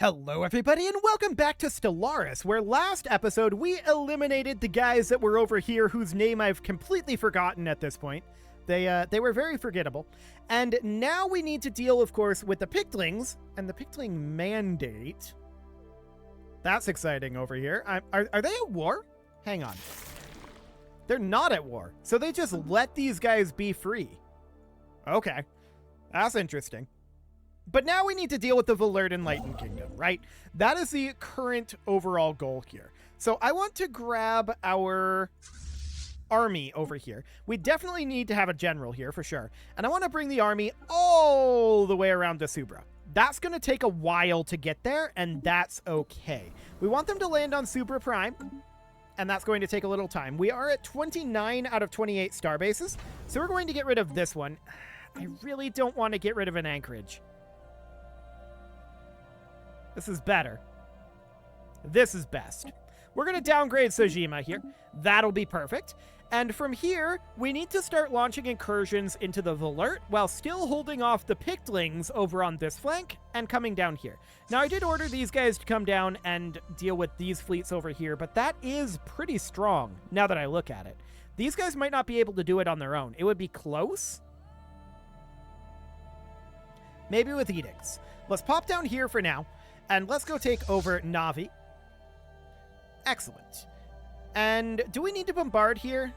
Hello everybody and welcome back to Stellaris, where last episode we eliminated the guys that were over here whose name I've completely forgotten at this point. They were very forgettable. And now we need to deal, of course, with the Pictlings and the Pictling Mandate. That's exciting over here. Are they at war? Hang on. They're not at war, so they just let these guys be free. Okay, that's interesting. But now we need to deal with the Valert Enlightened Kingdom, right? That is the current overall goal here. So I want to grab our army over here. We definitely need to have a general here for sure. And I want to bring the army all the way around to Subra. That's going to take a while to get there, and that's okay. We want them to land on Subra Prime, and that's going to take a little time. We are at 29 out of 28 star bases, so we're going to get rid of this one. I really don't want to get rid of an anchorage. This is better. This is best. We're going to downgrade Sojima here. That'll be perfect. And from here, we need to start launching incursions into the Valert while still holding off the Pictlings over on this flank and coming down here. Now, I did order these guys to come down and deal with these fleets over here, but that is pretty strong now that I look at it. These guys might not be able to do it on their own. It would be close. Maybe with edicts. Let's pop down here for now. And let's go take over Navi. Excellent. And do we need to bombard here?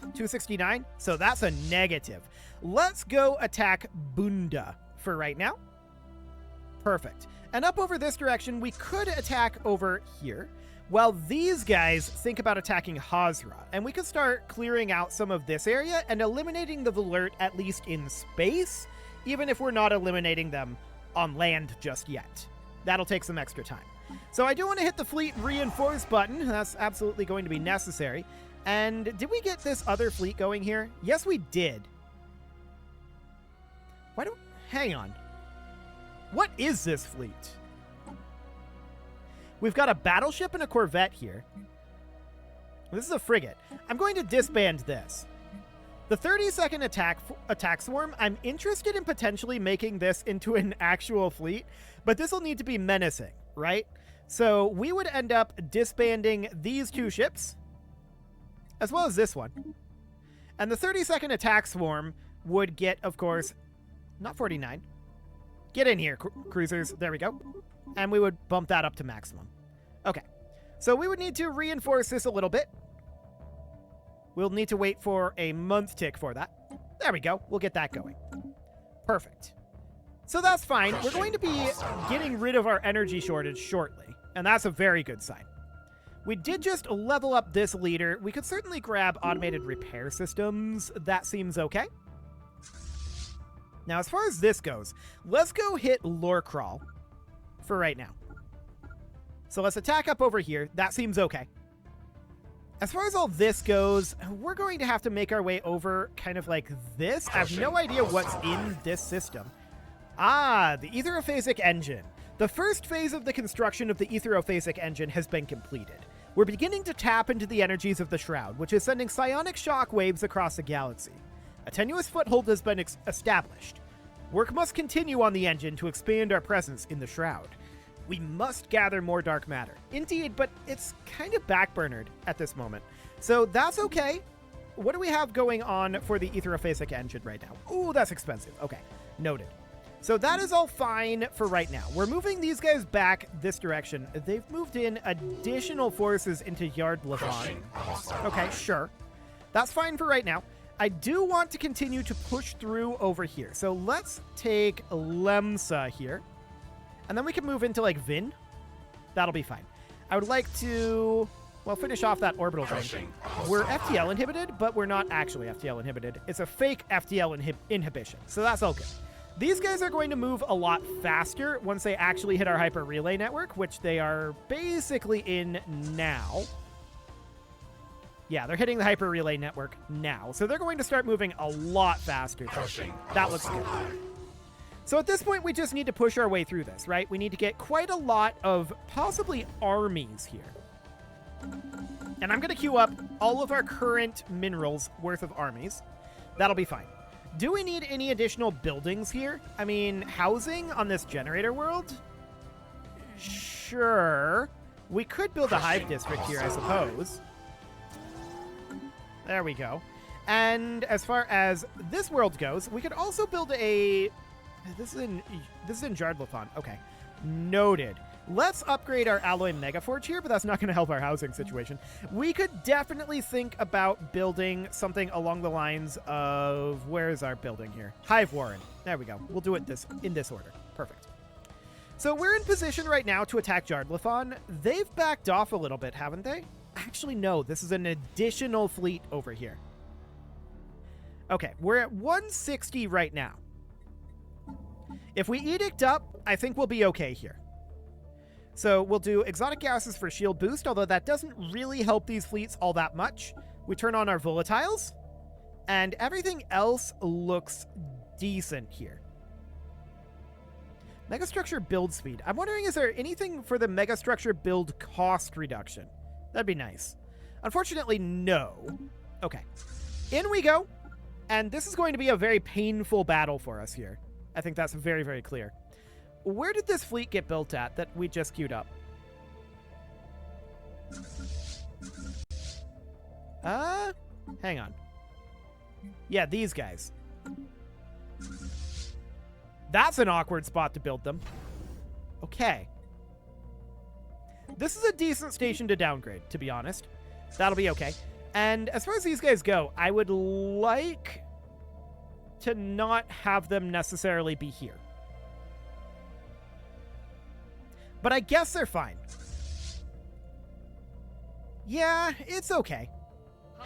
269? So that's a negative. Let's go attack Bunda for right now. Perfect. And up over this direction, we could attack over here, while these guys think about attacking Hazra. And we could start clearing out some of this area and eliminating the Valert at least in space, even if we're not eliminating them on land just yet. That'll take some extra time. So I do want to hit the fleet reinforce button. That's absolutely going to be necessary. And did we get this other fleet going here? Yes, we did. Hang on. What is this fleet? We've got a battleship and a corvette here. This is a frigate. I'm going to disband this. The 30-second attack swarm, I'm interested in potentially making this into an actual fleet, but this will need to be menacing, right? So we would end up disbanding these two ships, as well as this one. And the 30-second attack swarm would get, of course, not 49. Get in here, cruisers. There we go. And we would bump that up to maximum. Okay. So we would need to reinforce this a little bit. We'll need to wait for a month tick for that. There we go. We'll get that going. Perfect. So that's fine. We're going to be getting rid of our energy shortage shortly, and that's a very good sign. We did just level up this leader. We could certainly grab automated repair systems. That seems okay. Now, as far as this goes, let's go hit Lore Crawl for right now. So let's attack up over here. That seems okay. As far as all this goes, we're going to have to make our way over kind of like this. I have no idea what's in this system. Ah, the Phasic engine. The first phase of the construction of the Phasic engine has been completed. We're beginning to tap into the energies of the Shroud, which is sending psionic shock waves across the galaxy. A tenuous foothold has been established. Work must continue on the engine to expand our presence in the Shroud. We must gather more dark matter. Indeed, but it's kind of backburnered at this moment. So that's okay. What do we have going on for the Phasic engine right now? Ooh, that's expensive. Okay, noted. So that is all fine for right now. We're moving these guys back this direction. They've moved in additional forces into Yard Levant. Okay, sure. That's fine for right now. I do want to continue to push through over here. So let's take Lemsa here. And then we can move into, like, Vin. That'll be fine. I would like to, well, finish off that orbital drain. We're FTL inhibited, but we're not actually FTL inhibited. It's a fake FTL inhibition, so that's all good. These guys are going to move a lot faster once they actually hit our hyper relay network, which they are basically in now. Yeah, they're hitting the hyper relay network now. So they're going to start moving a lot faster. That looks good. So at this point, we just need to push our way through this, right? We need to get quite a lot of possibly armies here. And I'm going to queue up all of our current minerals worth of armies. That'll be fine. Do we need any additional buildings here? I mean, housing on this generator world? sure. We could build a hive district here, I suppose. There we go. And as far as this world goes, we could also build a... This is in Jardlathon. Okay. Noted. Let's upgrade our alloy megaforge here, but that's not going to help our housing situation. We could definitely think about building something along the lines of... Where is our building here? Hive Warren. There we go. We'll do it in this order. Perfect. So we're in position right now to attack Jardlathon. They've backed off a little bit, haven't they? Actually, no. This is an additional fleet over here. Okay, we're at 160 right now. If we edict up, I think we'll be okay here. So we'll do exotic gases for shield boost, although that doesn't really help these fleets all that much. We turn on our volatiles, and everything else looks decent here. Megastructure build speed. I'm wondering, is there anything for the megastructure build cost reduction? That'd be nice. Unfortunately, no. Okay. In we go. And this is going to be a very painful battle for us here. I think that's very, very clear. Where did this fleet get built at that we just queued up? Hang on. Yeah, these guys. That's an awkward spot to build them. Okay. This is a decent station to downgrade, to be honest. That'll be okay. And as far as these guys go, I would like to not have them necessarily be here. But I guess they're fine. Yeah, it's okay.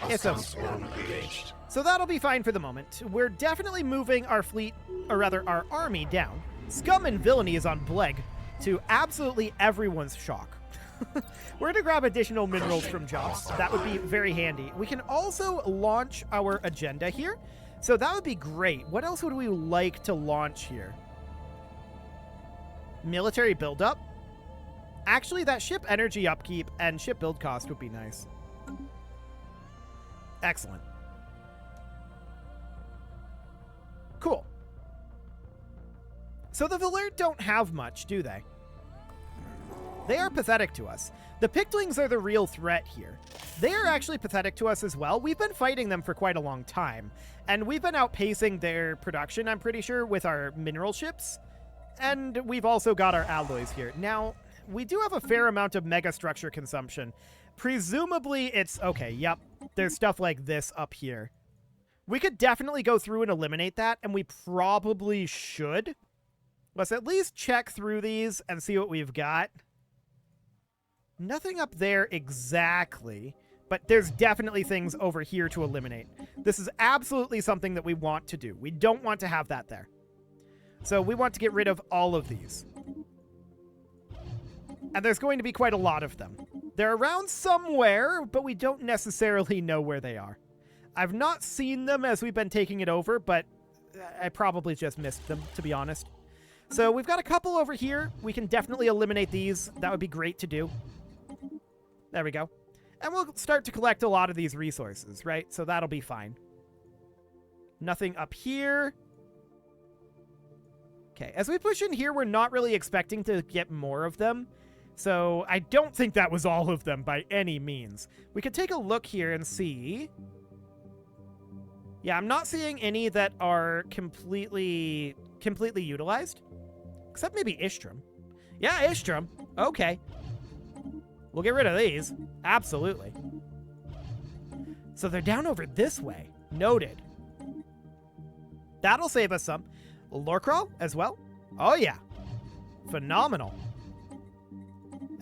It's okay. So that'll be fine for the moment. We're definitely moving our fleet, or rather our army, down. Scum and Villainy is on Bleg, to absolutely everyone's shock. We're going to grab additional minerals from jobs. That would be very handy. We can also launch our agenda here. So that would be great. What else would we like to launch here? Military buildup. Actually, that ship energy upkeep and ship build cost would be nice. Excellent. Cool. So the Valert don't have much, do they? They are pathetic to us. The Pictlings are the real threat here. They are actually pathetic to us as well. We've been fighting them for quite a long time, and we've been outpacing their production, I'm pretty sure, with our mineral ships. And we've also got our alloys here. Now, we do have a fair amount of megastructure consumption. Presumably it's... Okay, yep. There's stuff like this up here. We could definitely go through and eliminate that, and we probably should. Let's at least check through these and see what we've got. Nothing up there exactly, but there's definitely things over here to eliminate. This is absolutely something that we want to do. We don't want to have that there. So we want to get rid of all of these. And there's going to be quite a lot of them. They're around somewhere, but we don't necessarily know where they are. I've not seen them as we've been taking it over, but I probably just missed them, to be honest. So we've got a couple over here. We can definitely eliminate these. That would be great to do. There we go. And we'll start to collect a lot of these resources, right? So that'll be fine. Nothing up here. Okay, as we push in here, we're not really expecting to get more of them. So I don't think that was all of them by any means. We could take a look here and see. Yeah, I'm not seeing any that are completely utilized. Except maybe Ishtram. Yeah, Ishtram. Okay. We'll get rid of these. Absolutely. So they're down over this way. Noted. That'll save us some. Lorcrawl as well. Oh, yeah. Phenomenal.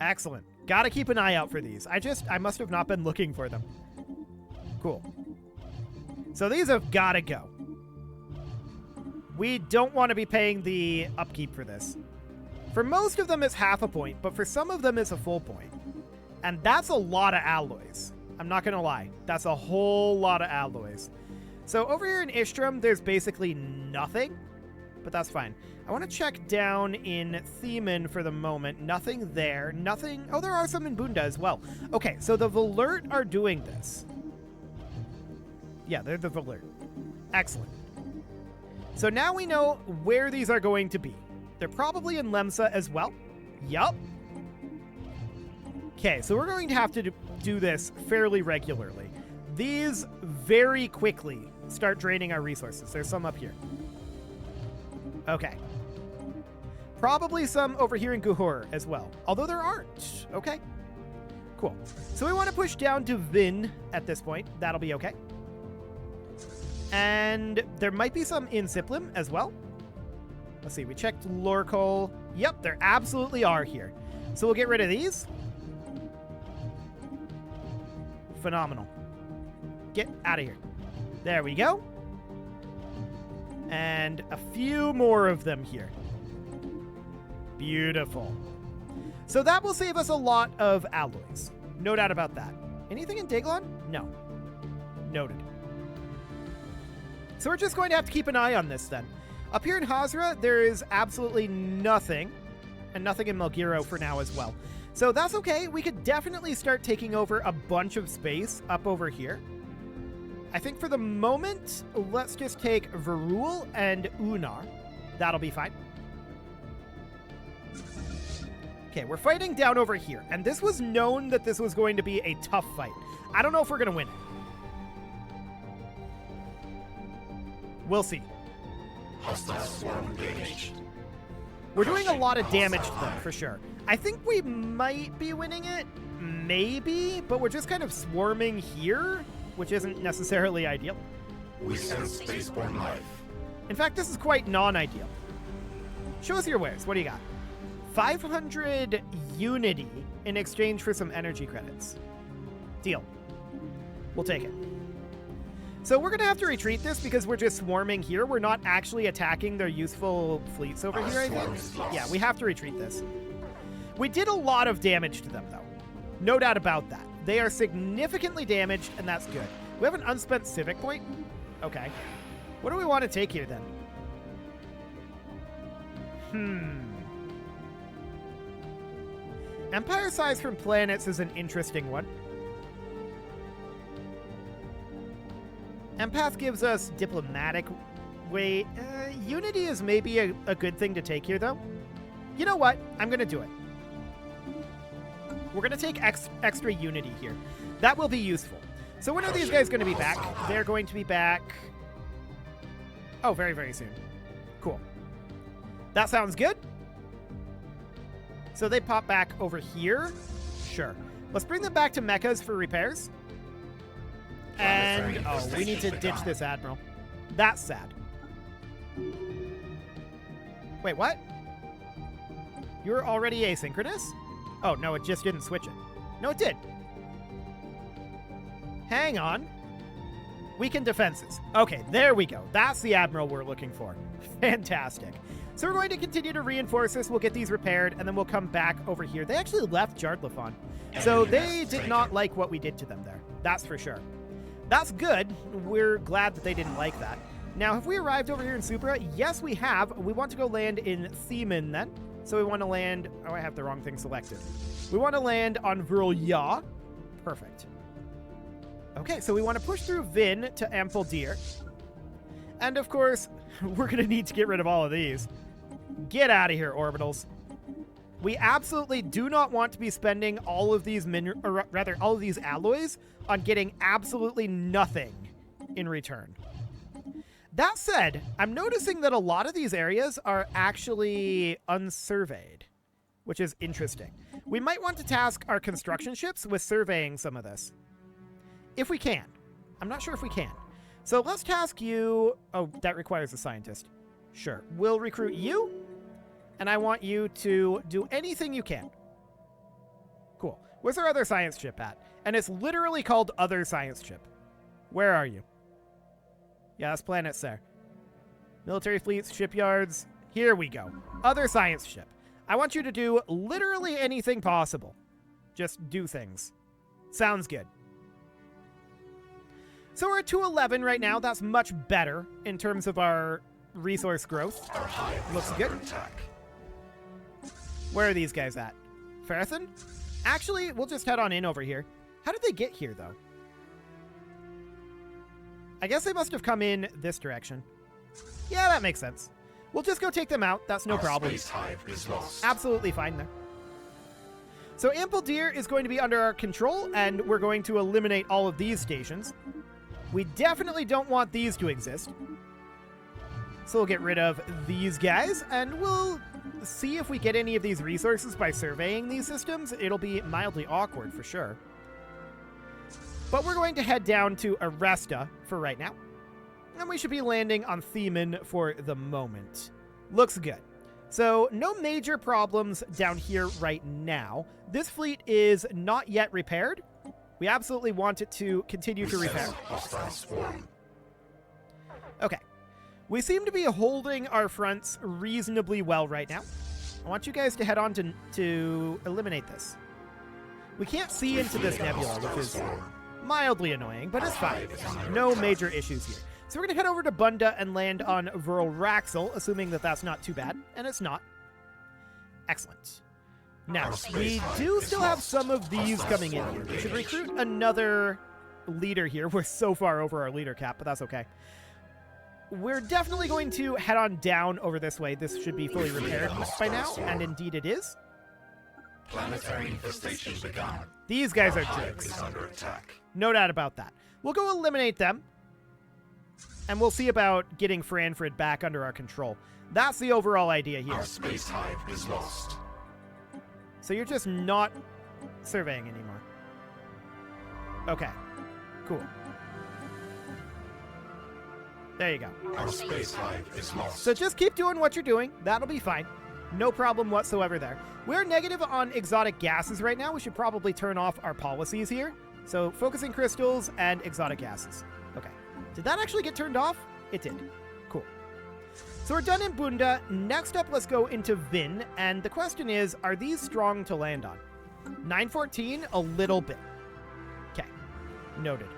Excellent. Gotta keep an eye out for these. I must have not been looking for them. Cool. So these have gotta go. We don't want to be paying the upkeep for this. For most of them, it's half a point, but for some of them, it's a full point. And that's a lot of alloys. I'm not going to lie. That's a whole lot of alloys. So over here in Ishtram, there's basically nothing, but that's fine. I want to check down in Themen for the moment. Nothing there. Nothing. Oh, there are some in Bunda as well. Okay, so the Valert are doing this. Yeah, they're the Valert. Excellent. So now we know where these are going to be. They're probably in Lemsa as well. Yup. Okay, so we're going to have to do this fairly regularly. These very quickly start draining our resources. There's some up here. Okay. Probably some over here in Guhur as well, although there aren't. Okay. Cool. So we want to push down to Vin at this point. That'll be okay. And there might be some in Siplim as well. Let's see. We checked Lorcol. Yep, there absolutely are here. So we'll get rid of these. Phenomenal. Get out of here. There we go. And a few more of them here. Beautiful. So that will save us a lot of alloys. No doubt about that. Anything in Daglon? No. Noted. So we're just going to have to keep an eye on this then. Up here in Hazra, there is absolutely nothing. And nothing in Melgiro for now as well. So that's okay. We could definitely start taking over a bunch of space up over here. I think for the moment, let's just take Varul and Unar. That'll be fine. Okay, we're fighting down over here. And this was known that this was going to be a tough fight. I don't know if we're going to win it. We'll see. Hostile swarm engaged. We're doing a lot of damage to them, for sure. I think we might be winning it. Maybe. But we're just kind of swarming here, which isn't necessarily ideal. We sense spaceborne life. In fact, this is quite non-ideal. Show us your wares. What do you got? 500 unity in exchange for some energy credits. Deal. We'll take it. So we're going to have to retreat this because we're just swarming here. We're not actually attacking their useful fleets over here, I think. Yeah, we have to retreat this. We did a lot of damage to them, though. No doubt about that. They are significantly damaged, and that's good. We have an unspent civic point. Okay. What do we want to take here, then? Empire size from planets is an interesting one. Empath gives us diplomatic weight. Unity is maybe a good thing to take here, though. You know what? I'm going to do it. We're going to take extra unity here. That will be useful. So when are these guys going to be back? They're going to be back... Oh, very, very soon. Cool. That sounds good. So they pop back over here. Sure. Let's bring them back to mechas for repairs. And, oh, we need to ditch this Admiral. That's sad. Wait, what? You're already asynchronous? Oh, no, it just didn't switch it. No, it did. Hang on. Weakened defenses. Okay, there we go. That's the Admiral we're looking for. Fantastic. So we're going to continue to reinforce this. We'll get these repaired, and then we'll come back over here. They actually left Jardlafon. So they did not like what we did to them there. That's for sure. That's good. We're glad that they didn't like that. Now, have we arrived over here in Supra? Yes, we have. We want to go land in Themen then. So we want to land... Oh, I have the wrong thing selected. We want to land on Vrulya. Perfect. Okay, so we want to push through Vin to Ampeldir. And, of course, we're going to need to get rid of all of these. Get out of here, orbitals. We absolutely do not want to be spending all of these all of these alloys on getting absolutely nothing in return. That said, I'm noticing that a lot of these areas are actually unsurveyed, which is interesting. We might want to task our construction ships with surveying some of this. If we can. I'm not sure if we can. So let's task you... Oh, that requires a scientist. Sure. We'll recruit you, and I want you to do anything you can. Cool. Where's our other science ship at? And it's literally called Other Science Ship. Where are you? Yeah, that's planets there. Military fleets, shipyards. Here we go. Other science ship. I want you to do literally anything possible. Just do things. Sounds good. So we're at 211 right now. That's much better in terms of our resource growth. Looks good. Where are these guys at? Farathan? Actually, we'll just head on in over here. How did they get here, though? I guess they must have come in this direction. Yeah, that makes sense. We'll just go take them out. That's no problem. Space hive is lost. Absolutely fine there. So Ampledeer is going to be under our control, and we're going to eliminate all of these stations. We definitely don't want these to exist. So we'll get rid of these guys, and we'll see if we get any of these resources by surveying these systems. It'll be mildly awkward for sure. But we're going to head down to Aresta for right now. And we should be landing on Themen for the moment. Looks good. So no major problems down here right now. This fleet is not yet repaired. We absolutely want it to continue to repair. Okay. We seem to be holding our fronts reasonably well right now. I want you guys to head on to eliminate this. We can't see into this nebula, which is mildly annoying, but it's fine. No major issues here. So we're going to head over to Bunda and land on Raxel, assuming that that's not too bad, and it's not. Excellent. Now, we do still have some of these coming in here. We should recruit another leader here. We're so far over our leader cap, but that's okay. We're definitely going to head on down over this way. This should be fully repaired by now, and indeed it is. Planetary infestation begun. These guys are jerks. Under attack. No doubt about that. We'll go eliminate them, and we'll see about getting Franfrid back under our control. That's the overall idea here. Our space hive is lost. So you're just not surveying anymore. Okay. Cool. There you go. Our space hive is lost. So just keep doing what you're doing. That'll be fine. No problem whatsoever there. We're negative on exotic gases right now. We should probably turn off our policies here. So focusing crystals and exotic gases. Okay. Did that actually get turned off? It did. Cool. So we're done in Bunda. Next up, let's go into Vin. And the question is, are these strong to land on? 914, a little bit. Okay. Noted.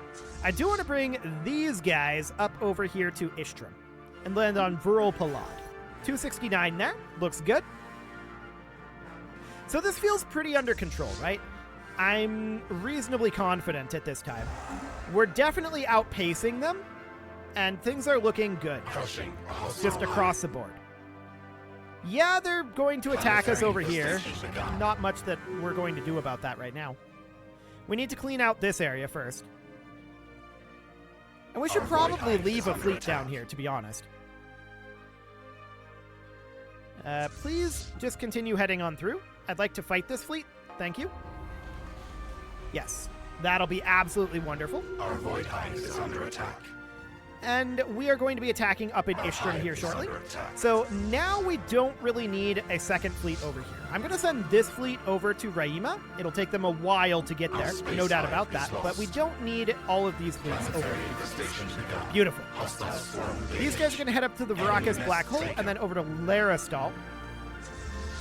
I do want to bring these guys up over here to Ishtram and land on Vural Palad. 269 there. Looks good. So this feels pretty under control, right? I'm reasonably confident at this time. We're definitely outpacing them, and things are looking good. Just across the board. Yeah, they're going to attack us over here. Not much that we're going to do about that right now. We need to clean out this area first. And we should probably leave a fleet down here, to be honest. Please just continue heading on through. I'd like to fight this fleet. Thank you. Yes, that'll be absolutely wonderful. Our void hive is under attack. And we are going to be attacking up in Ishtram here shortly. So now we don't really need a second fleet over here. I'm going to send this fleet over to Raima. It'll take them a while to get there, no doubt about that. But we don't need all of these fleets over here. Beautiful. These guys are going to head up to the Varakas Black Hole and then over to Laristal.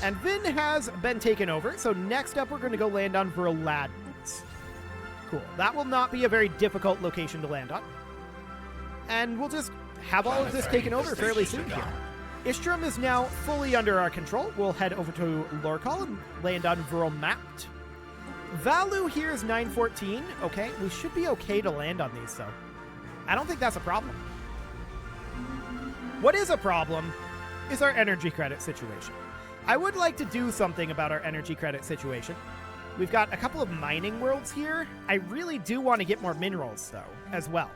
And Vin has been taken over. So next up, we're going to go land on Verladens. Cool. That will not be a very difficult location to land on. And we'll just have all of this taken over fairly soon here. Ishtram is now fully under our control. We'll head over to Lorcal and land on Vermapt. Valu here is 914. Okay, we should be okay to land on these, though. I don't think that's a problem. What is a problem is our energy credit situation. I would like to do something about our energy credit situation. We've got a couple of mining worlds here. I really do want to get more minerals, though, as well.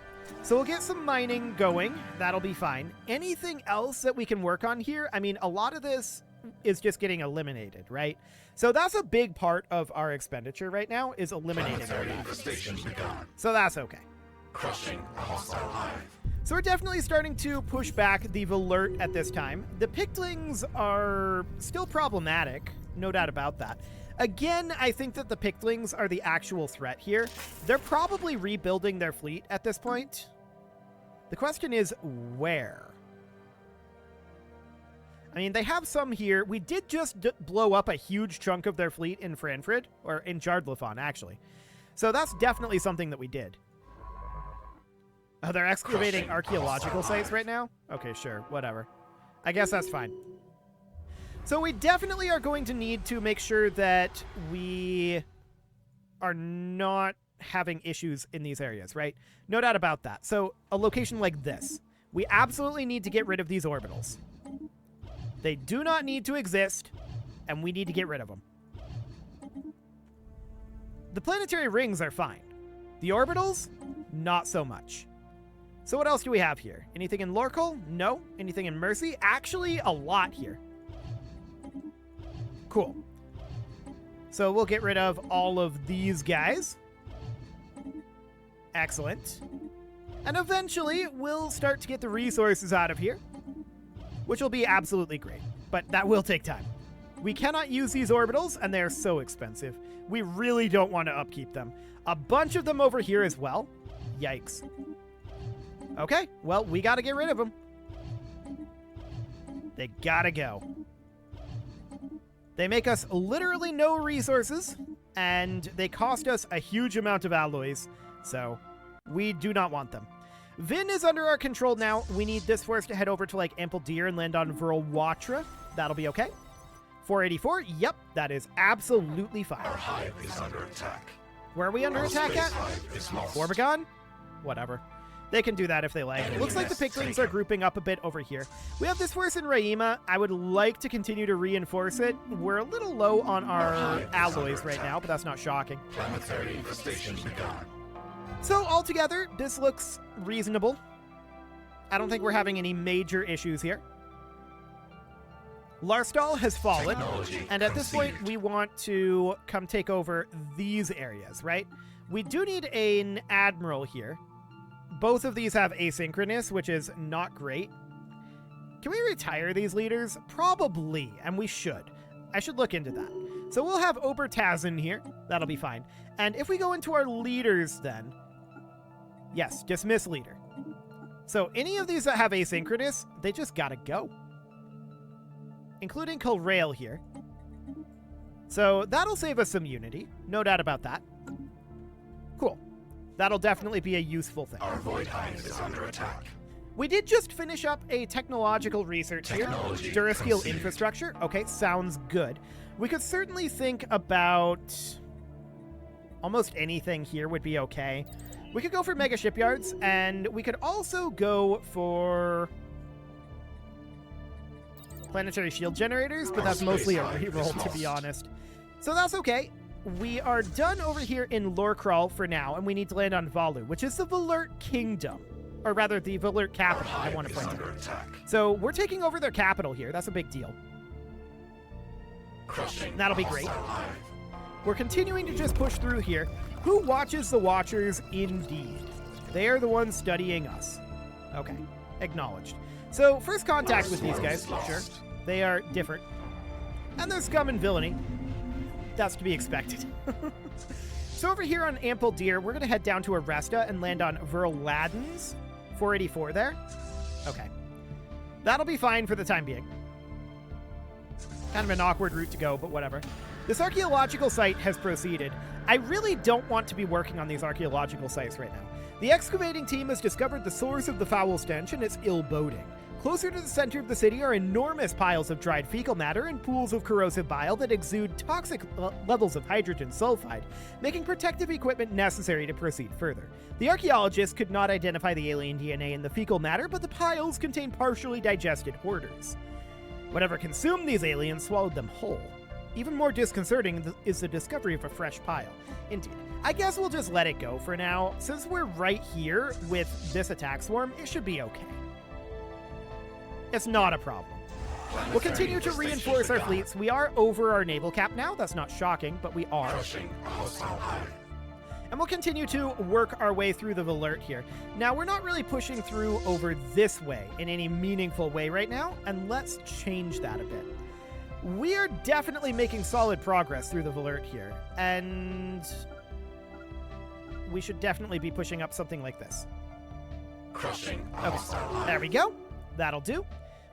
So we'll get some mining going. That'll be fine. Anything else that we can work on here? I mean, a lot of this is just getting eliminated, right? So that's a big part of our expenditure right now, is eliminating all that. So that's okay. Crushing a hostile hive. So we're definitely starting to push back the Valert at this time. The Pictlings are still problematic, no doubt about that. Again, I think that the Pictlings are the actual threat here. They're probably rebuilding their fleet at this point. The question is, where? I mean, they have some here. We did just blow up a huge chunk of their fleet in Franfrid, or in Jardlafon, actually. So that's definitely something that we did. Oh, they're excavating archaeological sites right now? Okay, sure, whatever. I guess that's fine. So we definitely are going to need to make sure that we are not having issues in these areas, right? No doubt about that. So a location like this, we absolutely need to get rid of these orbitals. They do not need to exist, and we need to get rid of them. The planetary rings are fine. The orbitals, not so much. So what else do we have here? Anything in Lorcal? No. Anything in Mercy? Actually, a lot here. Cool. So we'll get rid of all of these guys. Excellent. And eventually, we'll start to get the resources out of here, which will be absolutely great. But that will take time. We cannot use these orbitals, and they're so expensive. We really don't want to upkeep them. A bunch of them over here as well. Yikes. Okay, well, we got to get rid of them. They gotta go. They make us literally no resources, and they cost us a huge amount of alloys, so we do not want them. Vin is under our control now. We need this force to head over to, like, Ample Deer and land on Virl-Watra. That'll be okay. 484, yep, that is absolutely fine. Our hive is under attack. Where are we under Our attack space at? hive is lost. Orbigon? Whatever. They can do that if they like. Enemy Looks like the nest Picklings taken. are grouping up a bit over here. We have this force in Raima. I would like to continue to reinforce it. We're a little low on our hive is alloys under right now, attack. but that's not shocking. Planetary infestation begun. So altogether, this looks reasonable. I don't think we're having any major issues here. Larstal has fallen, Technology and at this point, conceived. we want to come take over these areas, right? We do need an admiral here. Both of these have asynchronous, which is not great. Can we retire these leaders? Probably, and we should. I should look into that. So we'll have Obertazen here. That'll be fine. And if we go into our leaders then, yes, dismiss leader. So any of these that have asynchronous, they just gotta go. Including Kilrail here. So that'll save us some unity. No doubt about that. Cool. That'll definitely be a useful thing. Our void hive is under attack. We did just finish up a technological research here. Technology Durasteel conceived. infrastructure. Okay, sounds good. We could certainly think about almost anything here would be okay. We could go for mega shipyards, and we could also go for planetary shield generators, but that's mostly a reroll, to be honest. So that's okay. We are done over here in Lorcrawl for now, and we need to land on Valu, which is the Valert Kingdom. Or rather, the Valert capital, I want to point under out. attack. So we're taking over their capital here. That's a big deal. Crushing That'll be a great. hostile hive. We're continuing to just push through here. Who watches the Watchers? Indeed. They are the ones studying us. Okay, acknowledged. So, first contact with these guys, sure. They are different. And they're scum and villainy. That's to be expected. So over here on Ample Deer, we're going to head down to Aresta and land on Verladens. 484 there. Okay. That'll be fine for the time being. Kind of an awkward route to go, but whatever. This archaeological site has proceeded. I really don't want to be working on these archaeological sites right now. The excavating team has discovered the source of the foul stench, and it's ill boding. Closer to the center of the city are enormous piles of dried fecal matter and pools of corrosive bile that exude toxic levels of hydrogen sulfide, making protective equipment necessary to proceed further. The archaeologists could not identify the alien DNA in the fecal matter, but the piles contain partially digested hoarders. Whatever consumed these aliens swallowed them whole. Even more disconcerting is the discovery of a fresh pile. Indeed. I guess we'll just let it go for now. Since we're right here with this attack swarm, it should be okay. It's not a problem. We'll continue to reinforce our fleets. We are over our naval cap now. That's not shocking, but we are. Crushing a hostile hive. And we'll continue to work our way through the Valert here. Now, we're not really pushing through over this way in any meaningful way right now, and let's change that a bit. We are definitely making solid progress through the Valert here, and we should definitely be pushing up something like this. Crushing a Okay, hostile hive. there we go. That'll do.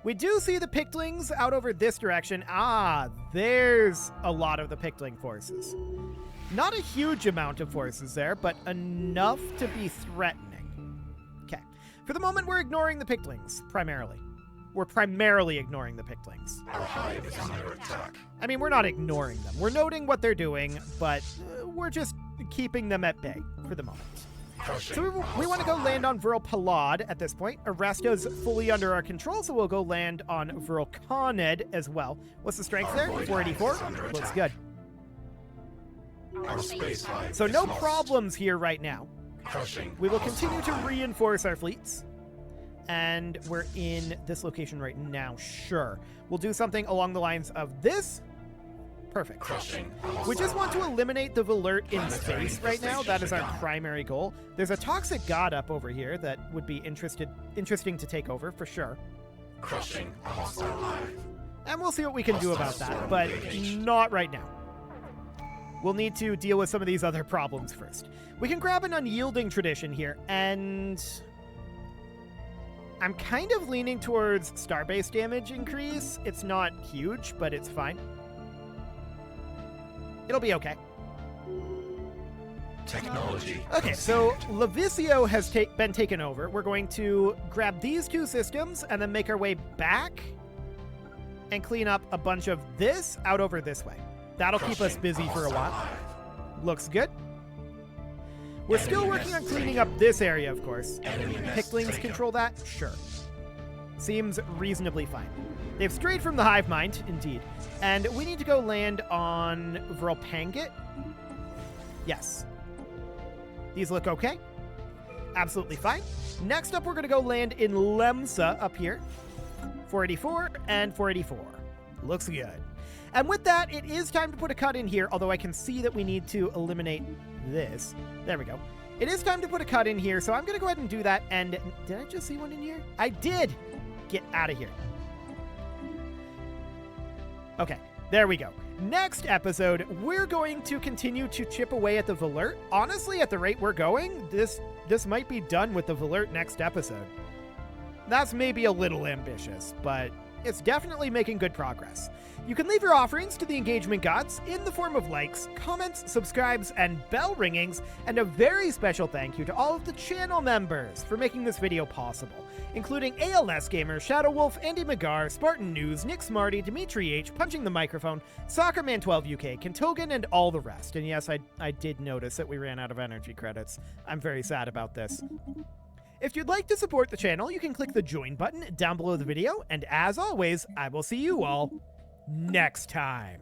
We do see the Pictlings out over this direction. Ah, there's a lot of the Pickling forces. Not a huge amount of forces there, but enough to be threatening. Okay. For the moment, we're ignoring the Pictlings, primarily. We're primarily ignoring the Pictlings. Our hive is under attack. I mean, we're not ignoring them. We're noting what they're doing, but we're just keeping them at bay for the moment. Crushing So we want to go land on Virl Palad at this point. Aresta's fully under our control, so we'll go land on Virl Coned as well. What's the strength there? 484? Looks good. Our space line So is no lost. problems here right now. Crushing We will a continue to hostile hive. reinforce our fleets. And we're in this location right now. Sure. We'll do something along the lines of this. Perfect. Crushing a We just hostile want to hive. eliminate the Valert in Planetary space right now. That is our infestation primary goal. There's a toxic god up over here that would be interesting to take over for sure. Crushing a hostile hive. And we'll see what we can do about that, but not right now. We'll need to deal with some of these other problems first. We can grab an unyielding tradition here, and I'm kind of leaning towards starbase damage increase. It's not huge, but it's fine. It'll be okay. Technology. Okay, so Levisio has been taken over. We're going to grab these two systems and then make our way back and clean up a bunch of this out over this way. That'll keep us busy for a while. Looks good. We're still working on cleaning up this area, of course. Picklings control that? Sure. Seems reasonably fine. They've strayed from the hive mind, indeed. And we need to go land on Vrolpangit. Yes. These look okay. Absolutely fine. Next up, we're going to go land in Lemsa up here. 484 and 484. Looks good. And with that, it is time to put a cut in here, although I can see that we need to eliminate this. There we go. It is time to put a cut in here, so I'm going to go ahead and do that. And did I just see one in here? I did! Get out of here. Okay, there we go. Next episode, we're going to continue to chip away at the Valert. Honestly, at the rate we're going, this might be done with the Valert next episode. That's maybe a little ambitious, but it's definitely making good progress. You can leave your offerings to the engagement gods in the form of likes, comments, subscribes, and bell ringings, and a very special thank you to all of the channel members for making this video possible, including ALS Gamer, Shadow Wolf, Andy McGar, Spartan News, Nick Smarty, Dimitri H, Punching the Microphone, Soccerman12 UK, Kentogan, and all the rest. And yes, I did notice that we ran out of energy credits. I'm very sad about this. If you'd like to support the channel, you can click the join button down below the video, and as always, I will see you all next time.